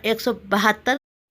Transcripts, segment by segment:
172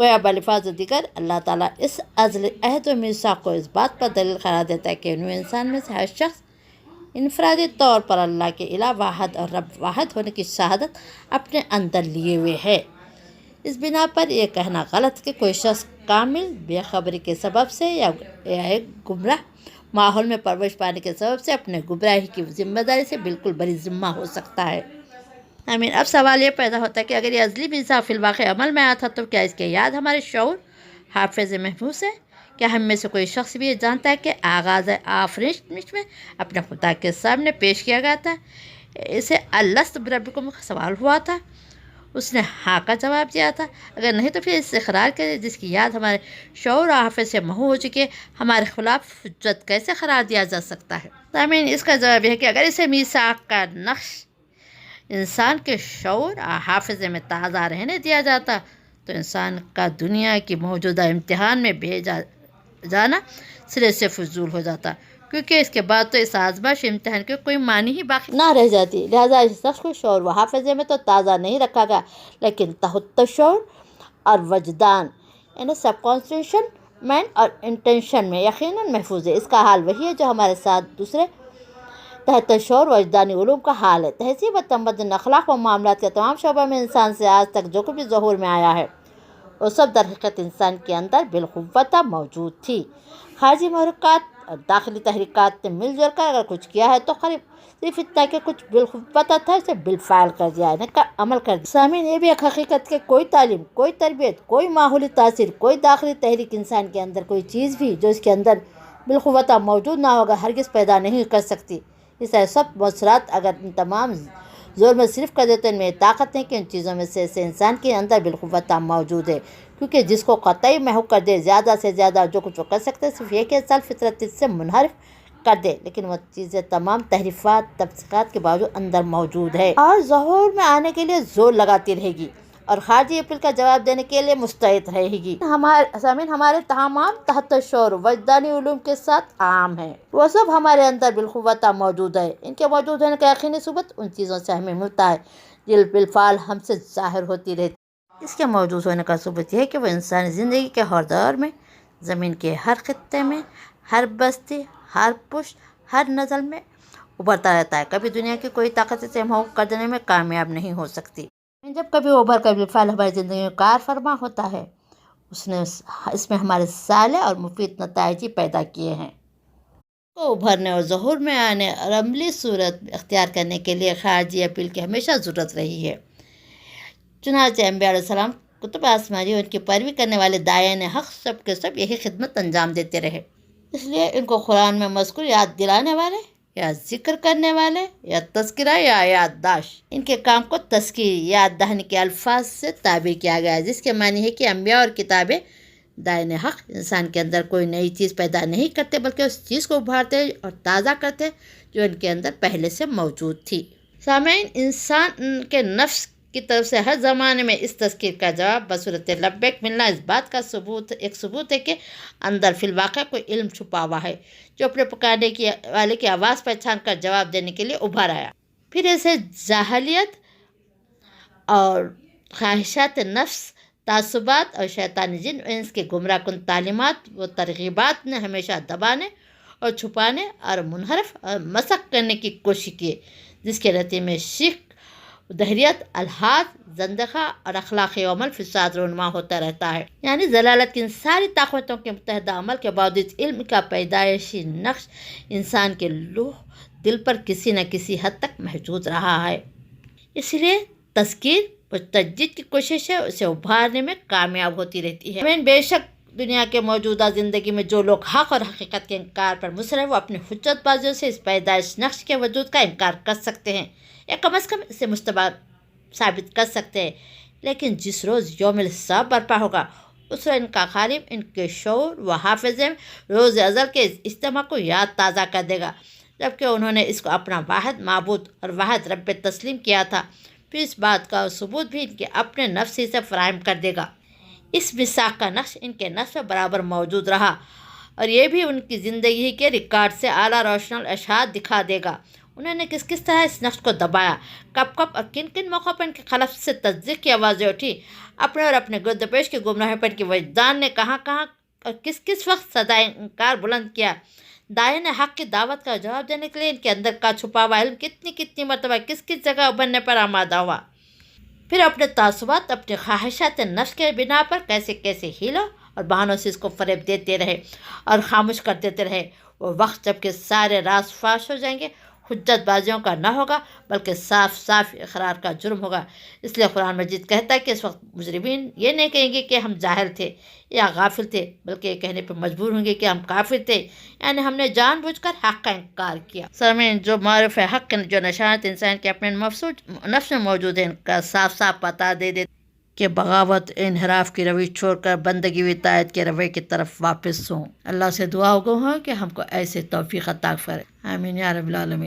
گویا بالفاظ دیگر اللہ تعالیٰ اس ازلی عہد و میثاق کو اس بات پر دلیل قرار دیتا ہے کہ نوع انسان میں سے ہر شخص انفرادی طور پر اللہ کے الہ واحد اور رب واحد ہونے کی شہادت اپنے اندر لیے ہوئے ہے۔ اس بنا پر یہ کہنا غلط کہ کوئی شخص کامل بے خبری کے سبب سے یا ایک گمراہ ماحول میں پرورش پانے کے سبب سے اپنے گمراہی کی ذمہ داری سے بالکل بری ذمہ ہو سکتا ہے۔ آمین۔ اب سوال یہ پیدا ہوتا ہے کہ اگر یہ ازلی میثاق فی الواقع عمل میں آیا تھا تو کیا اس کی یاد ہمارے شعور حافظ محفوظ ہے؟ کیا ہم میں سے کوئی شخص بھی یہ جانتا ہے کہ آغاز آفرینش میں اپنے خدا کے سامنے پیش کیا گیا تھا؟ اسے الست بربکم کا سوال ہوا تھا، اس نے ہاں کا جواب دیا تھا۔ اگر نہیں تو پھر اس اقرار کے جس کی یاد ہمارے شعور و حافظ سے محو ہو چکی ہے ہمارے خلاف حجت کیسے قرار دیا جا سکتا ہے؟ سامعین، اس کا جواب یہ ہے کہ اگر اسے میثاق کا نقش انسان کے شعور اور حافظے میں تازہ رہنے دیا جاتا تو انسان کا دنیا کی موجودہ امتحان میں بھیجا جانا سرے سے فضول ہو جاتا، کیونکہ اس کے بعد تو اس آزمائش امتحان کے کوئی معنی ہی باقی نہ رہ جاتی۔ لہٰذا اس شخص کو شعور و حافظے میں تو تازہ نہیں رکھا گیا، لیکن تحت شعور اور وجدان یعنی سب کانسٹیٹیوشن مائنڈ اور انٹینشن میں یقیناً محفوظ ہے۔ اس کا حال وہی ہے جو ہمارے ساتھ دوسرے تحت شعور وجدانی علوم کا حال ہے۔ تہذیب و تمدن، اخلاق و معاملات کے تمام شعبوں میں انسان سے آج تک جو کچھ بھی ظہور میں آیا ہے وہ سب در حقیقت انسان کے اندر بالقوت موجود تھی۔ خارجی محرکات اور داخلی تحریکات نے مل جل کر اگر کچھ کیا ہے تو صرف اتنا کہ کچھ بالقوت تھا اسے بالفعل کر دیا ہے، عمل کر دیا۔ سامعین، یہ بھی ایک حقیقت کہ کوئی تعلیم، کوئی تربیت، کوئی ماحولی تاثیر، کوئی داخلی تحریک انسان کے اندر کوئی چیز بھی جو اس کے اندر بالقوت موجود نہ ہوگا ہرگز پیدا نہیں کر سکتی۔ اس طرح سب مؤثرات اگر ان تمام زور میں صرف کر دیتے ہیں، ان میں طاقت ہے کہ ان چیزوں میں سے انسان کے اندر بالقوت موجود ہے، کیونکہ جس کو قطعی محو کر دے، زیادہ سے زیادہ جو کچھ وہ کر سکتے ہیں صرف یہ کہ انسان فطرت سے منحرف کر دے، لیکن وہ چیزیں تمام تحریفات تفسیقات کے باوجود اندر موجود ہے اور ظہور میں آنے کے لیے زور لگاتی رہے گی اور خارجی اپیل کا جواب دینے کے لیے مستعد رہے گی۔ ہمارے تمام تحت شعور وجدانی علوم کے ساتھ عام ہیں، وہ سب ہمارے اندر بالقوت موجود ہے۔ ان کے موجود ہونے کا یقینی ثبوت ان چیزوں سے ہمیں ملتا ہے جو بالفعل ہم سے ظاہر ہوتی رہتی۔ اس کے موجود ہونے کا ثبوت یہ ہے کہ وہ انسانی زندگی کے ہر دور میں، زمین کے ہر خطے میں، ہر بستی، ہر پشت، ہر نزل میں ابھرتا رہتا ہے۔ کبھی دنیا کی کوئی طاقت اسے محو کر دینے میں کامیاب نہیں ہو سکتی۔ جب کبھی ابھر کر بالفعل ہماری زندگی میں کار فرما ہوتا ہے اس نے اس میں ہمارے صالح اور مفید نتائج پیدا کیے ہیں۔ کو ابھرنے اور ظہور میں آنے اور عملی صورت اختیار کرنے کے لیے خارجی اپیل کی ہمیشہ ضرورت رہی ہے۔ چنانچہ انبیاء علیہ السلام، کتب آسمانی اور ان کی پیروی کرنے والے داعیان حق سب کے سب یہی خدمت انجام دیتے رہے۔ اس لیے ان کو قرآن میں مذکور یاد دلانے والے یا ذکر کرنے والے یا تذکرہ یا یادداشت، ان کے کام کو تذکیر یاد دہانی کے الفاظ سے تعبیر کیا گیا ہے، جس کے معنی ہے کہ انبیاء اور کتابیں داعیان حق انسان کے اندر کوئی نئی چیز پیدا نہیں کرتے بلکہ اس چیز کو ابھارتے اور تازہ کرتے جو ان کے اندر پہلے سے موجود تھی۔ سامعین، انسان کے نفس کی طرف سے ہر زمانے میں اس تذکیر کا جواب بصورت لبیک ملنا اس بات کا ثبوت ہے کہ اندر فی الواقع کوئی علم چھپا ہوا ہے جو اپنے پکارنے والے کی آواز پہچان کر جواب دینے کے لیے ابھر آیا۔ پھر اسے جاہلیت اور خواہشات نفس، تعصبات اور شیطانی جن و انس کے گمراہ کن تعلیمات و ترغیبات نے ہمیشہ دبانے اور چھپانے اور منحرف اور مسخ کرنے کی کوشش کی، جس کے نتیجے میں شرک، دہریت، الحاد، زندقہ اور اخلاقی عمل فساد رونما ہوتا رہتا ہے۔ یعنی ضلالت کی ان ساری طاقتوں کے متحدہ عمل کے باوجود علم کا پیدائشی نقش انسان کے لوح دل پر کسی نہ کسی حد تک محجود رہا ہے۔ اس لیے تذکیر و تجدید کی کوشش ہے اسے ابھارنے میں کامیاب ہوتی رہتی ہے۔ بے شک دنیا کے موجودہ زندگی میں جو لوگ حق اور حقیقت کے انکار پر مصر ہیں وہ اپنی حجت بازیوں سے اس پیدائش نقش کے وجود کا انکار کر سکتے ہیں یا کم از کم اسے مستبد ثابت کر سکتے ہیں، لیکن جس روز یوم الحساب برپا ہوگا اس روز ان کا خالق ان کے شعور و حافظے میں روز ازل کے اجتماع کو یاد تازہ کر دے گا، جبکہ انہوں نے اس کو اپنا واحد معبود اور واحد رب تسلیم کیا تھا۔ پھر اس بات کا ثبوت بھی ان کے اپنے نفس ہی سے فراہم کر دے گا۔ اس میثاق کا نقش ان کے نفس میں برابر موجود رہا اور یہ بھی ان کی زندگی کے ریکارڈ سے اعلیٰ روشن اشاعت دکھا دے گا۔ انہوں نے کس کس طرح اس نقش کو دبایا، کب کب اور کن کن موقعوں پر ان کے خلاف سے تصدیق کی آوازیں اٹھی، اپنے اور اپنے گرد پیش کے گمراہی پر ان کی وجدان نے کہاں کہاں اور کس کس وقت صدائے انکار بلند کیا، داعین حق کی دعوت کا جواب دینے کے لیے ان کے اندر کا چھپا ہوا علم کتنی کتنی مرتبہ کس کس جگہ ابھرنے پر آمادہ ہوا، پھر اپنے تعصبات اپنی خواہشات نفس کے بنا پر کیسے کیسے ہیلوں اور بہانوں سے اس کو فریب دیتے رہے اور خاموش کر دیتے رہے۔ وہ وقت جب کہ سارے راز فاش ہو جائیں گے، حجت بازیوں کا نہ ہوگا بلکہ صاف صاف اقرار کا جرم ہوگا۔ اس لیے قرآن مجید کہتا ہے کہ اس وقت مجرمین یہ نہیں کہیں گے کہ ہم جاہل تھے یا غافل تھے، بلکہ یہ کہنے پہ مجبور ہوں گے کہ ہم کافر تھے، یعنی ہم نے جان بوجھ کر حق کا انکار کیا۔ سامعین، جو معرف حق کے جو نشانات انسان کے اپنے نفس میں موجود ہیں، ان کا صاف صاف پتہ دے دیتے کہ بغاوت انحراف کی روش چھوڑ کر بندگی و اطاعت کے رویے کی طرف واپس ہوں۔ اللہ سے دعا ہو کہ ہم کو ایسے توفیق عطا فرمائے، آمین یا رب العالمین۔